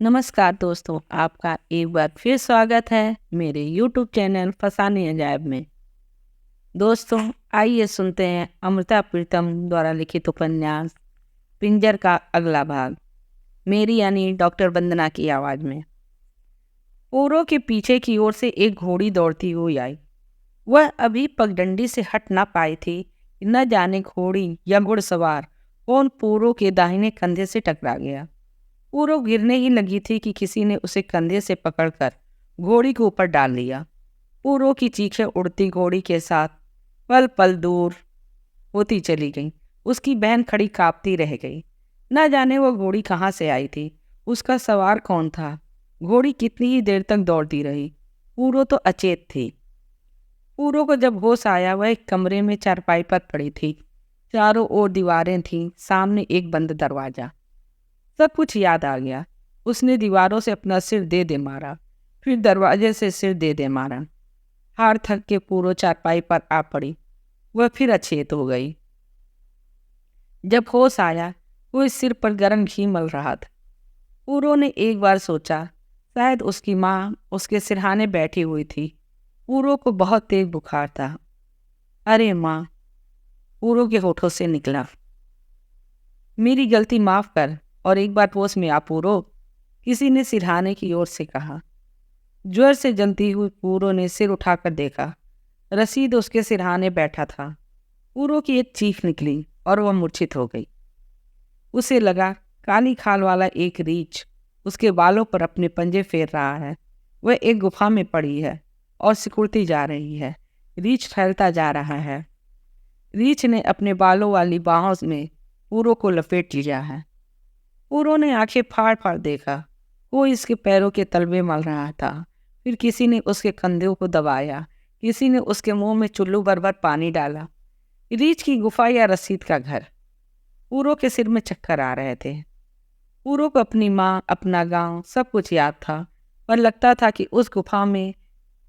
नमस्कार दोस्तों, आपका एक बार फिर स्वागत है मेरे YouTube चैनल फसाने अजायब में। दोस्तों, आइए सुनते हैं अमृता प्रीतम द्वारा लिखित उपन्यास पिंजर का अगला भाग, मेरी यानी डॉक्टर वंदना की आवाज़ में। पूरो के पीछे की ओर से एक घोड़ी दौड़ती हुई आई। वह अभी पगडंडी से हट ना पाई थी कि न जाने घोड़ी या घुड़सवार कौन पूरो के दाहिने कंधे से टकरा गया। पूरो गिरने ही लगी थी कि किसी ने उसे कंधे से पकड़कर घोड़ी के ऊपर डाल लिया। पूरो की चीखें उड़ती घोड़ी के साथ पल पल दूर होती चली गईं। उसकी बहन खड़ी कांपती रह गई। न जाने वो घोड़ी कहाँ से आई थी, उसका सवार कौन था, घोड़ी कितनी ही देर तक दौड़ती रही। पूरो तो अचेत थी। पूरो को जब होश आया, वह एक कमरे में चारपाई पर पड़ी थी। चारों ओर दीवारें थीं, सामने एक बंद दरवाजा। सब कुछ याद आ गया। उसने दीवारों से अपना सिर दे दे मारा, फिर दरवाजे से सिर दे दे मारा। हार थक के पूरो चारपाई पर आ पड़ी। वह फिर अचेत हो गई। जब होश आया, वो इस सिर पर गर्म घी मल रहा था। पूरो ने एक बार सोचा, शायद उसकी माँ उसके सिरहाने बैठी हुई थी। पूरो को बहुत तेज बुखार था। अरे माँ, पूरो के होठों से निकला। मेरी गलती माफ कर और एक बार होश में आ पूरो, किसी ने सिरहाने की ओर से कहा। ज्वर से जलती हुई पूरो ने सिर उठाकर देखा। रसीद उसके सिरहाने बैठा था। पूरो की एक चीख निकली और वह मूर्छित हो गई। उसे लगा काली खाल वाला एक रीछ उसके बालों पर अपने पंजे फेर रहा है। वह एक गुफा में पड़ी है और सिकुड़ती जा रही है। रीछ फैलता जा रहा है। रीछ ने अपने बालों वाली बाहों में पूरो को लपेट लिया है। पूरो ने आंखें फाड़ फाड़ देखा। कोई इसके पैरों के तलवे मल रहा था। फिर किसी ने उसके कंधों को दबाया। किसी ने उसके मुंह में चुल्लू भर भर पानी डाला। रीछ की गुफा या रसीद का घर। पूरो के सिर में चक्कर आ रहे थे। पूरो को अपनी माँ, अपना गांव, सब कुछ याद था, पर लगता था कि उस गुफा में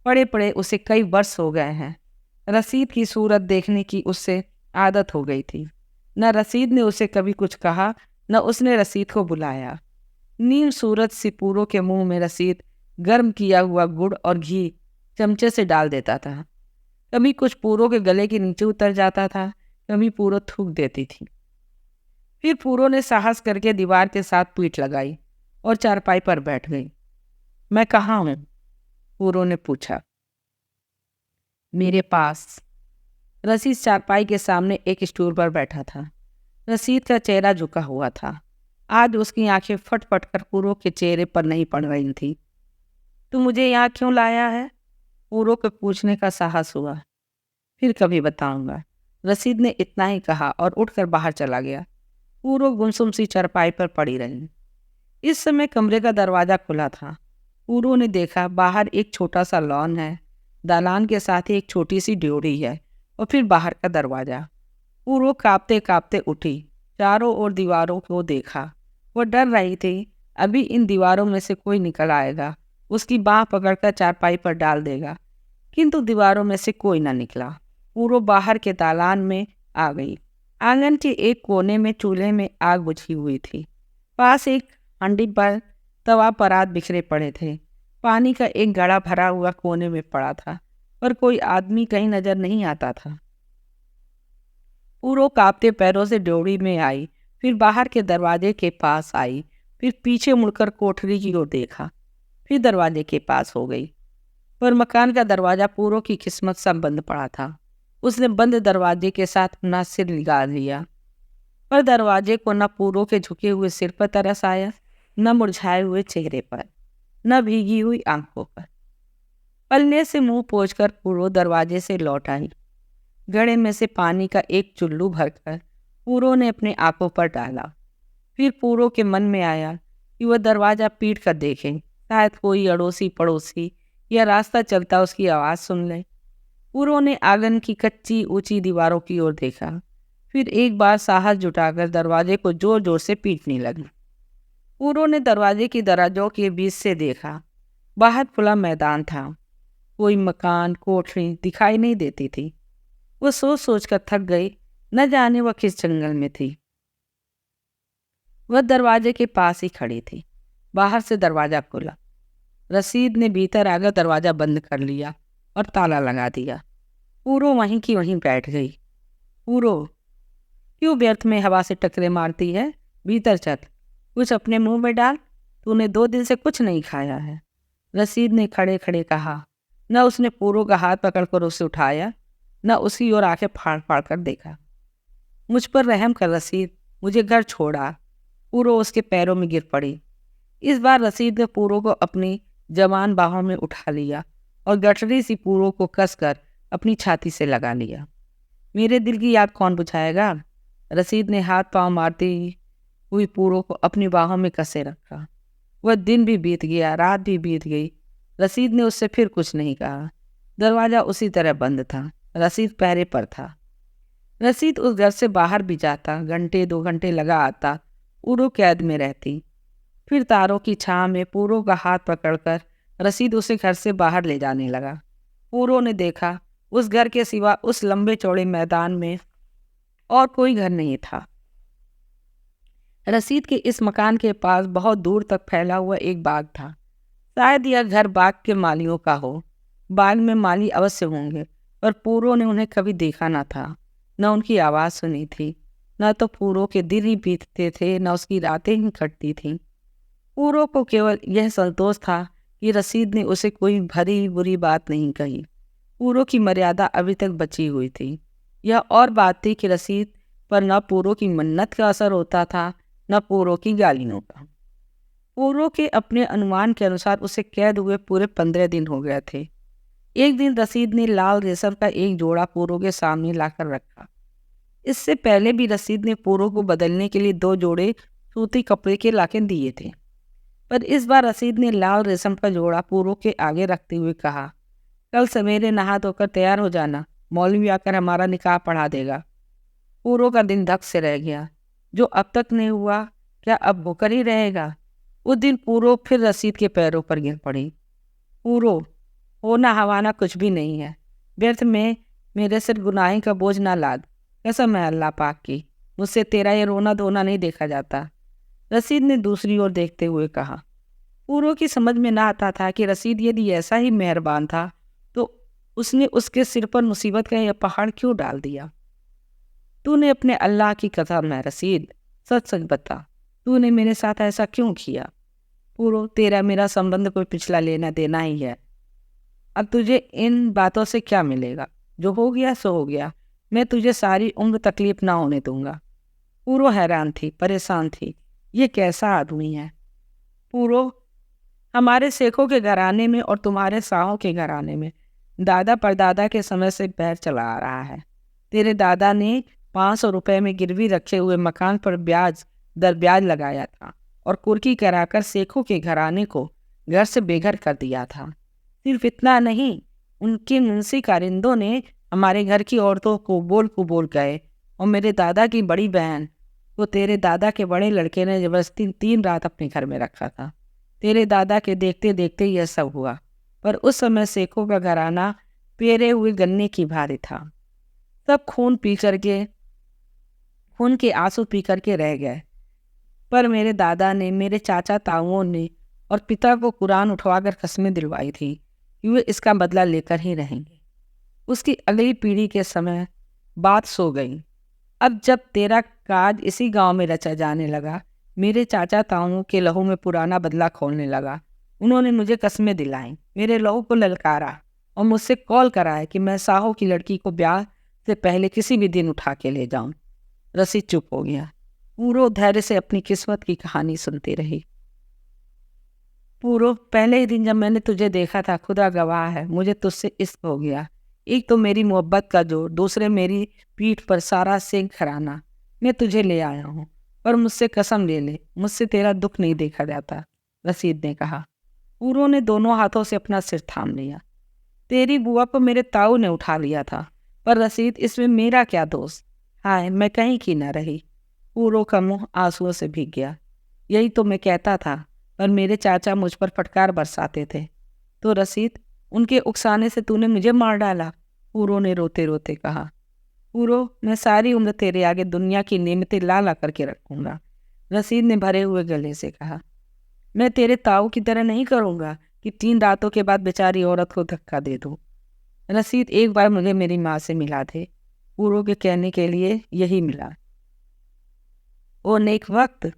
पड़े पड़े उसे कई वर्ष हो गए हैं। रसीद की सूरत देखने की उससे आदत हो गई थी। न रसीद ने उसे कभी कुछ कहा, न उसने रसीद को बुलाया। नीम सूरत सी पूरो के मुंह में रसीद गर्म किया हुआ गुड़ और घी चमचे से डाल देता था। कभी कुछ पूरो के गले के नीचे उतर जाता था, कभी पूरो थूक देती थी। फिर पूरो ने साहस करके दीवार के साथ पीठ लगाई और चारपाई पर बैठ गई। मैं कहाँ हूँ? पूरो ने पूछा। मेरे पास। रसीद चारपाई के सामने एक स्टूल पर बैठा था। रसीद का चेहरा झुका हुआ था। आज उसकी आंखें फट फट कर पूरो के चेहरे पर नहीं पड़ रही थी। तू मुझे यहाँ क्यों लाया है? पूरो को पूछने का साहस हुआ। फिर कभी बताऊंगा, रसीद ने इतना ही कहा और उठकर बाहर चला गया। पूरो गुमसुम सी चारपाई पर पड़ी रही। इस समय कमरे का दरवाजा खुला था। पूरो ने देखा, बाहर एक छोटा सा लॉन है। दालान के साथ ही एक छोटी सी ड्योढ़ी है और फिर बाहर का दरवाजा। पूरो कांपते कांपते उठी। चारों ओर दीवारों को देखा। वो डर रही थी, अभी इन दीवारों में से कोई निकल आएगा, उसकी बाह पकड़कर चारपाई पर डाल देगा। किंतु दीवारों में से कोई न निकला। पूरो बाहर के दालान में आ गई। आंगन के एक कोने में चूल्हे में आग बुझी हुई थी। पास एक हांडी पर तवा परात बिखरे पड़े थे। पानी का एक घड़ा भरा हुआ कोने में पड़ा था, पर कोई आदमी कहीं नजर नहीं आता था। पूरो कांपते पैरों से ड्योढ़ी में आई, फिर बाहर के दरवाजे के पास आई, फिर पीछे मुड़कर कोठरी की ओर देखा, फिर दरवाजे के पास हो गई। पर मकान का दरवाजा पूरो की किस्मत सब बंद पड़ा था। उसने बंद दरवाजे के साथ अपना सिर लगा लिया, पर दरवाजे को न पूरो के झुके हुए सिर पर तरस आया, न मुरझाए हुए चेहरे पर, न भीगी हुई आंखों पर। पलने से मुंह पोंछकर पूरो दरवाजे से लौट आई। घड़े में से पानी का एक चुल्लू भरकर पूरो ने अपने आंखों पर डाला। फिर पूरो के मन में आया कि वह दरवाजा पीट कर देखे, शायद कोई अड़ोसी पड़ोसी या रास्ता चलता उसकी आवाज़ सुन ले। पूरो ने आंगन की कच्ची ऊंची दीवारों की ओर देखा, फिर एक बार साहस जुटाकर दरवाजे को जोर जोर से पीटने लगी। पूरो ने दरवाजे की दराजों के बीच से देखा। बाहर खुला मैदान था। कोई मकान, कोठरी दिखाई नहीं देती थी। वो सोच सोच कर थक गई, न जाने वह किस जंगल में थी। वह दरवाजे के पास ही खड़ी थी। बाहर से दरवाज़ा खुला। रसीद ने भीतर आकर दरवाज़ा बंद कर लिया और ताला लगा दिया। पूरो वहीं की वहीं बैठ गई। पूरो, क्यों व्यर्थ में हवा से टकरे मारती है? भीतर चल, कुछ अपने मुंह में डाल। तूने 2 दिन से कुछ नहीं खाया है। रसीद ने खड़े खड़े कहा। न उसने पूरो का हाथ पकड़कर उसे उठाया, न उसकी ओर आंखें फाड़ फाड़ कर देखा। मुझ पर रहम कर रसीद, मुझे घर छोड़ा। पूरो उसके पैरों में गिर पड़ी। इस बार रसीद ने पूरो को अपनी जवान बाहों में उठा लिया और गठरी सी पूरो को कसकर अपनी छाती से लगा लिया। मेरे दिल की याद कौन बुझाएगा? रसीद ने हाथ पांव मारती हुई पूरो को अपनी बाहों में कसे रखा। वह दिन भी बीत गया, रात भी बीत गई। रसीद ने उससे फिर कुछ नहीं कहा। दरवाज़ा उसी तरह बंद था। रसीद पहरे पर था। रसीद उस घर से बाहर भी जाता, घंटे 2 घंटे लगा आता, पूरो कैद में रहती। फिर तारों की छाँव में पूरो का हाथ पकड़कर रसीद उसे घर से बाहर ले जाने लगा। पूरो ने देखा, उस घर के सिवा उस लंबे चौड़े मैदान में और कोई घर नहीं था। रसीद के इस मकान के पास बहुत दूर तक फैला हुआ एक बाग था। शायद यह घर बाग के मालियों का हो। बाग में माली अवश्य होंगे, पर पूरो ने उन्हें कभी देखा न था, न उनकी आवाज़ सुनी थी। न तो पूरो के दिन ही बीतते थे, न उसकी रातें ही कटती थीं। पूरो को केवल यह संतोष था कि रसीद ने उसे कोई भरी बुरी बात नहीं कही। पूरो की मर्यादा अभी तक बची हुई थी। यह और बात थी कि रसीद पर न पूरो की मन्नत का असर होता था, न पूरो की गालियों का। पूरो के अपने अनुमान के अनुसार उसे कैद हुए पूरे 15 दिन हो गए थे। एक दिन रसीद ने लाल रेशम का एक जोड़ा पूरो के सामने लाकर रखा। इससे पहले भी रसीद ने पूरो को बदलने के लिए 2 जोड़े सूती कपड़े के लाके दिए थे, पर इस बार रसीद ने लाल रेशम का जोड़ा पूरो के आगे रखते हुए कहा, कल सवेरे नहा धोकर तैयार हो जाना, मौलवी आकर हमारा निकाह पढ़ा देगा। पूरो का दिन धक से रह गया। जो अब तक नहीं हुआ, क्या अब होकर ही रहेगा? उस दिन पूरो फिर रसीद के पैरों पर गिर पड़ी। पूरो, होना हवाना कुछ भी नहीं है। व्यर्थ में मेरे सिर गुनाही का बोझ ना लाद। कसम है अल्लाह पाक की, मुझसे तेरा ये रोना धोना नहीं देखा जाता। रसीद ने दूसरी ओर देखते हुए कहा। पूरो की समझ में ना आता था कि रसीद यदि ऐसा ही मेहरबान था तो उसने उसके सिर पर मुसीबत का यह पहाड़ क्यों डाल दिया। तूने अपने अल्लाह की कसम है रसीद, सच सच बता, तूने मेरे साथ ऐसा क्यों किया? पूरो, तेरा मेरा संबंध कोई पिछला लेना देना ही है। अब तुझे इन बातों से क्या मिलेगा? जो हो गया सो हो गया। मैं तुझे सारी उम्र तकलीफ ना होने दूंगा। पूरो हैरान थी, परेशान थी। ये कैसा आदमी है? पूरो, हमारे शेखों के घराने में और तुम्हारे शाहों के घराने में दादा परदादा के समय से बैर चला आ रहा है। तेरे दादा ने 500 रुपये में गिरवी रखे हुए मकान पर ब्याज दर ब्याज लगाया था और कुर्की कराकर शेखों के घराने को घर से बेघर कर दिया था। सिर्फ इतना नहीं, उनके मुंशी कारिंदों ने हमारे घर की औरतों को बोल गए और मेरे दादा की बड़ी बहन को तेरे दादा के बड़े लड़के ने जबरदस्ती 3 रात अपने घर में रखा था। तेरे दादा के देखते देखते यह सब हुआ, पर उस समय शेखों का घराना पेरे हुए गन्ने की भारी था। सब खून के आंसू पी करके रह गए। पर मेरे दादा ने, मेरे चाचा ताऊओं ने और पिता को कुरान उठवाकर कस्में दिलवाई थी कि वे इसका बदला लेकर ही रहेंगे। उसकी अगली पीढ़ी के समय बात सो गई। अब जब तेरा काज इसी गांव में रचा जाने लगा, मेरे चाचा ताऊओं के लहू में पुराना बदला खोलने लगा। उन्होंने मुझे कस्में दिलाई, मेरे लहू को ललकारा और मुझसे कॉल कराया कि मैं साहू की लड़की को ब्याह से पहले किसी भी दिन उठा के ले जाऊं। रसीद चुप हो गया। पूरो धैर्य से अपनी किस्मत की कहानी सुनती रही। पूरो, पहले ही दिन जब मैंने तुझे देखा था, खुदा गवाह है, मुझे तुझसे इश्क हो गया। एक तो मेरी मोहब्बत का जोर, दूसरे मेरी पीठ पर सारा सिंह खराना। मैं तुझे ले आया हूँ, पर मुझसे कसम ले ले, मुझसे तेरा दुख नहीं देखा जाता। रसीद ने कहा। पूरो ने दोनों हाथों से अपना सिर थाम लिया। तेरी बुआ को मेरे ताऊ ने उठा लिया था, पर रसीद, इसमें मेरा क्या दोष? हाय, मैं कहीं की न रही। पूरो का मुंह आंसुओं से भीग गया। यही तो मैं कहता था, पर मेरे चाचा मुझ पर फटकार बरसाते थे। तो रसीद, उनके उकसाने से तूने मुझे मार डाला? पूरो ने रोते रोते कहा। पूरो, मैं सारी उम्र तेरे आगे दुनिया की नेमतें ला ला करके रखूंगा। रसीद ने भरे हुए गले से कहा। मैं तेरे ताऊ की तरह नहीं करूँगा कि 3 रातों के बाद बेचारी औरत को धक्का दे दूँ। रसीद एक बार मुझे मेरी माँ से मिला थे। पूरो के कहने के लिए यही मिला। ओ नेक वक्त,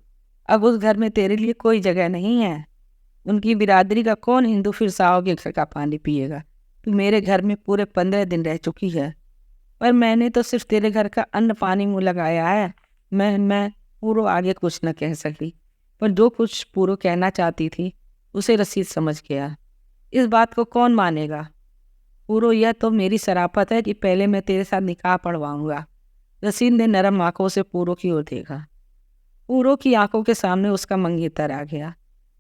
अब उस घर में तेरे लिए कोई जगह नहीं है। उनकी बिरादरी का कौन हिंदू फिर साओ के घर का पानी पिएगा। तू मेरे घर में पूरे 15 दिन रह चुकी है, पर मैंने तो सिर्फ तेरे घर का अन्न पानी मुँह लगाया है। मैं पूरो आगे कुछ न कह सकी, पर जो कुछ पूरो कहना चाहती थी उसे रसीद समझ गया। इस बात को कौन मानेगा पूरो, यह तो मेरी शराफत है कि पहले मैं तेरे साथ निकाह पढ़वाऊंगा। रसीद ने नरम आंखों से पूरो की ओर देखा। पूरो की आंखों के सामने उसका मंगेतर आ गया।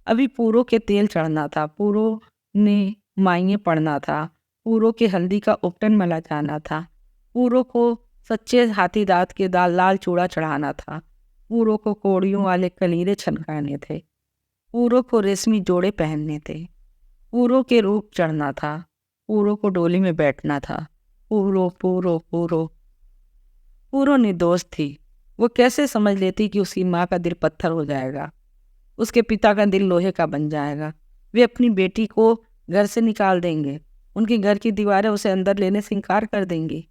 अभी पूरो के तेल चढ़ना था, पूरो ने माइये पढ़ना था, पूरो के हल्दी का उपटन मला जाना था, पूरो को सच्चे हाथी दांत के दाल लाल चूड़ा चढ़ाना था, पूरो को कोड़ियों वाले कलीरे छनकाने थे, पूरो को रेशमी जोड़े पहनने थे, पूरो के रूप चढ़ना था, पूरो को डोली में बैठना था। पूरो पूरो पूरो पूरो निर्दोष थी। वो कैसे समझ लेती कि उसकी माँ का दिल पत्थर हो जाएगा, उसके पिता का दिल लोहे का बन जाएगा। वे अपनी बेटी को घर से निकाल देंगे, उनके घर की दीवारें उसे अंदर लेने से इनकार कर देंगी।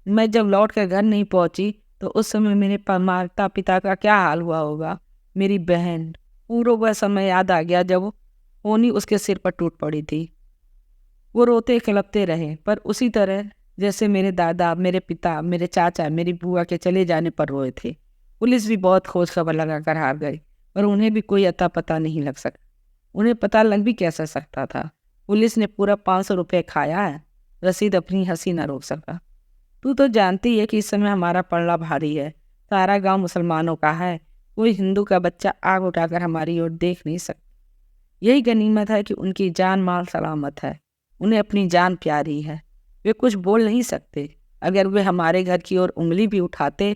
मैं जब लौट कर घर नहीं पहुंची तो उस समय मेरे माता पिता का क्या हाल हुआ होगा। मेरी बहन, पूरो वह समय याद आ गया जब होनी उसके सिर पर टूट पड़ी थी। वो रोते खिलपते रहे, पर उसी तरह जैसे मेरे दादा, मेरे पिता, मेरे चाचा, मेरी बुआ के चले जाने पर रोए थे। पुलिस भी बहुत खोज खबर लगा कर हार गई, पर उन्हें भी कोई अता पता नहीं लग सका। उन्हें पता लग भी कैसा सकता था। पुलिस ने पूरा 500 रुपये खाया है। रसीद अपनी हंसी न रोक सका। तू तो जानती है कि इस समय हमारा पलड़ा भारी है। सारा गांव मुसलमानों का है, कोई हिंदू का बच्चा आग उठाकर हमारी ओर देख नहीं सकता। यही गनीमत है कि उनकी जान माल सलामत है, उन्हें अपनी जान प्यारी है। वे कुछ बोल नहीं सकते। अगर वे हमारे घर की ओर उंगली भी उठाते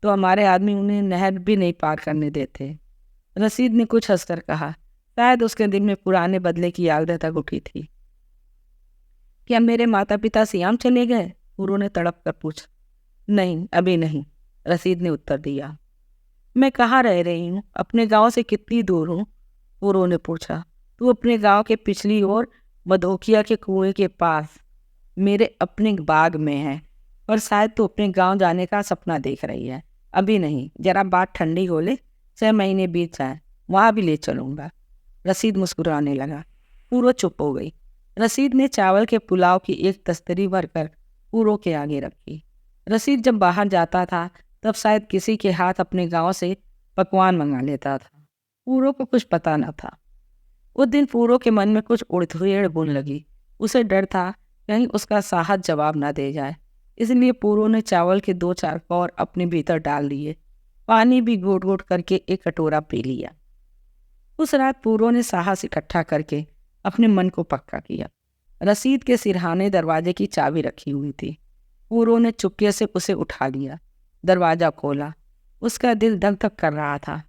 तो हमारे आदमी उन्हें नहर भी नहीं पार करने देते। रसीद ने कुछ हंसकर कहा। शायद उसके दिल में पुराने बदले की याद तक उठी थी। क्या मेरे माता पिता सियाम चले गए? पूरो ने तड़प कर पूछा। नहीं, अभी नहीं, रसीद ने उत्तर दिया। मैं कहाँ रह रही हूँ? अपने गांव से कितनी दूर हूँ? पूरो ने पूछा। तू अपने गांव के पिछली ओर मधोकिया के कुएं के पास मेरे अपने बाग में है, और शायद तू अपने गांव जाने का सपना देख रही है। अभी नहीं, जरा बात ठंडी हो ले, 6 महीने बीत जाए, वहाँ भी ले चलूँगा। रसीद मुस्कुराने लगा। पूरो चुप हो गई। रसीद ने चावल के पुलाव की एक तस्तरी भरकर पूरो के आगे रखी। रसीद जब बाहर जाता था तब शायद किसी के हाथ अपने गांव से पकवान मंगा लेता था। पूरो को कुछ पता न था। उस दिन पूरो के मन में कुछ उड़धुएड़ बुन लगी। उसे डर था कहीं उसका साहस जवाब ना दे जाए, इसलिए पूरो ने चावल के 2-4 कौर अपने भीतर डाल लिए। पानी भी घूट घूट करके एक कटोरा पी लिया। उस रात पूरो ने साहस इकट्ठा करके अपने मन को पक्का किया। रसीद के सिरहाने दरवाजे की चाबी रखी हुई थी। पूरो ने चुपके से उसे उठा लिया, दरवाज़ा खोला। उसका दिल धक धक कर रहा था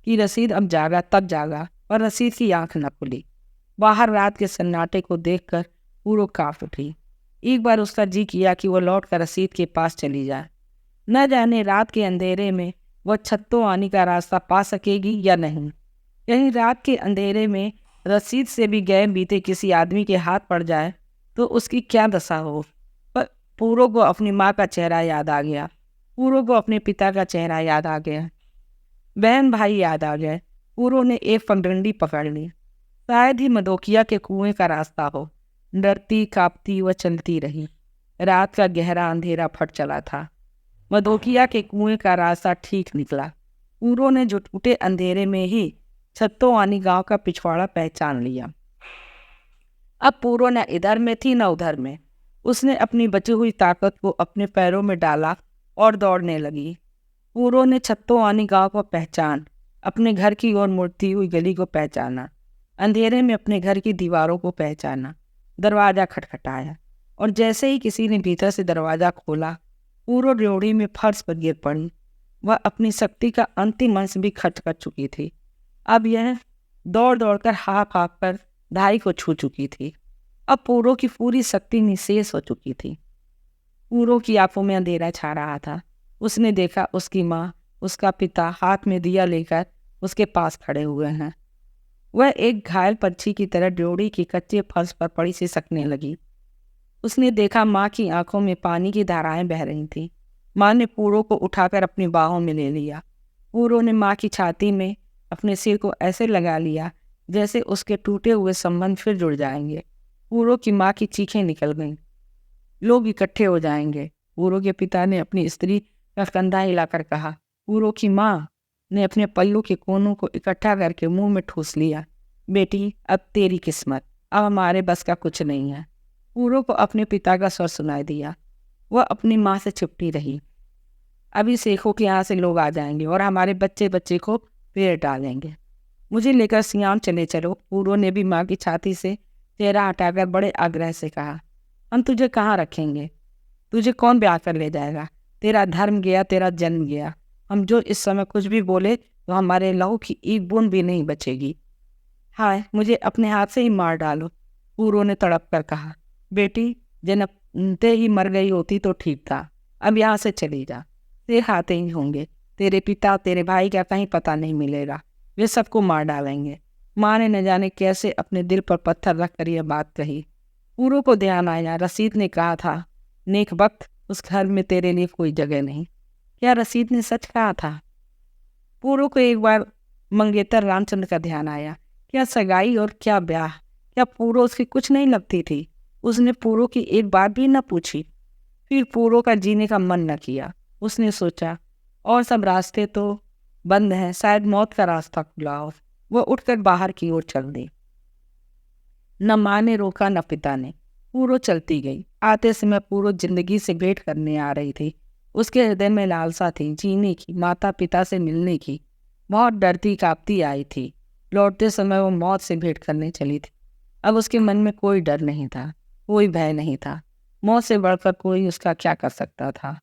कि रसीद अब जागा तब जागा, पर रसीद की आंख न खुली। बाहर रात के सन्नाटे को देखकर पूरो कांप उठी। एक बार उसका जी किया कि वह लौट कर रसीद के पास चली जाए। न जाने रात के अंधेरे में वह छत्तों आने का रास्ता पा सकेगी या नहीं। कहीं रात के अंधेरे में रसीद से भी गए बीते किसी आदमी के हाथ पड़ जाए तो उसकी क्या दशा हो। पर पूरो को अपनी माँ का चेहरा याद आ गया, पूरो को अपने पिता का चेहरा याद आ गया, बहन भाई याद आ गए। पूरो ने एक पगडंडी पकड़ ली। शायद ही मधोकिया के कुएं का रास्ता हो। डरती कांपती वह चलती रही। रात का गहरा अंधेरा फट चला था। मधोकिया के कुएं का रास्ता ठीक निकला। पूरो ने झुटपुटे अंधेरे में ही छत्तों आनी गांव का पिछवाड़ा पहचान लिया। अब पूरो न इधर में थी न उधर में। उसने अपनी बची हुई ताकत को अपने पैरों में डाला और दौड़ने लगी। पूरो ने छत्तों आनी गांव को पहचान, अपने घर की ओर मुड़ती हुई गली को पहचाना, अंधेरे में अपने घर की दीवारों को पहचाना। दरवाज़ा खटखटाया और जैसे ही किसी ने भीतर से दरवाज़ा खोला, पूरो ड्योढ़ी में फर्श पर गिर पड़ी। वह अपनी शक्ति का अंतिम अंश भी खर्च कर चुकी थी। अब यह दौड़ दौड़कर हाँक हाँक कर ढाई को छू चुकी थी। अब पूरो की पूरी शक्ति निःशेष हो चुकी थी। पूरो की आंखों में अंधेरा छा रहा था। उसने देखा उसकी माँ, उसका पिता हाथ में दिया लेकर उसके पास खड़े हुए हैं। वह एक घायल पक्षी की तरह ड्योढ़ी की कच्चे फर्श पर पड़ी सिसकने लगी। उसने देखा माँ की आंखों में पानी की धाराएं बह रही थीं। माँ ने पूरो को उठाकर अपनी बाहों में ले लिया। पूरो ने माँ की छाती में अपने सिर को ऐसे लगा लिया जैसे उसके टूटे हुए संबंध फिर जुड़ जाएंगे। पूरो की माँ की चीखें निकल गईं। लोग इकट्ठे हो जाएंगे। पूरो के पिता ने अपनी स्त्री का कंधा हिलाकर कहा। पूरो की माँ ने अपने पल्लू के कोनों को इकट्ठा करके मुंह में ठूस लिया। बेटी, अब तेरी किस्मत, अब हमारे बस का कुछ नहीं है। पूरो को अपने पिता का स्वर सुनाई दिया। वह अपनी माँ से चिपटी रही। अभी शेखों के यहाँ से लोग आ जाएंगे और हमारे बच्चे बच्चे को पेड़ डालेंगे। मुझे लेकर सियाम चले चलो। पूरो ने भी माँ की छाती से चेहरा हटाकर बड़े आग्रह से कहा। हम तुझे कहाँ रखेंगे? तुझे कौन ब्याह कर ले जाएगा? तेरा धर्म गया, तेरा जन्म गया। हम जो इस समय कुछ भी बोले तो हमारे लहू की एक बूंद भी नहीं बचेगी। हाय, मुझे अपने हाथ से ही मार डालो, पूरो ने तड़प कर कहा। बेटी, जन्मते ही मर गई होती तो ठीक था। अब यहाँ से चली जा। शेख आते ही होंगे। तेरे पिता, तेरे भाई का कहीं पता नहीं मिलेगा। वे सबको मार डालेंगे। माँ ने न जाने कैसे अपने दिल पर पत्थर रख कर यह बात कही। पूरो को ध्यान आया, रसीद ने कहा था, नेक वक्त उस घर में तेरे लिए कोई जगह नहीं। क्या रसीद ने सच कहा था? पूरो को एक बार मंगेतर रामचंद्र का ध्यान आया। क्या सगाई और क्या ब्याह! क्या पूरो उसकी कुछ नहीं लगती थी? उसने पूरो की एक बात भी न पूछी। फिर पूरो का जीने का मन न किया। उसने सोचा, और सब रास्ते तो बंद हैं, शायद मौत का रास्ता खुला हो। वह उठकर बाहर की ओर चल दी। न माँ ने रोका न पिता ने। पूरो चलती गई। आते समय पूरो जिंदगी से भेंट करने आ रही थी। उसके हृदय में लालसा थी, जीने की, माता पिता से मिलने की। बहुत डरती कांपती आई थी। लौटते समय वो मौत से भेंट करने चली थी। अब उसके मन में कोई डर नहीं था, कोई भय नहीं था। मौत से बढ़कर कोई उसका क्या कर सकता था।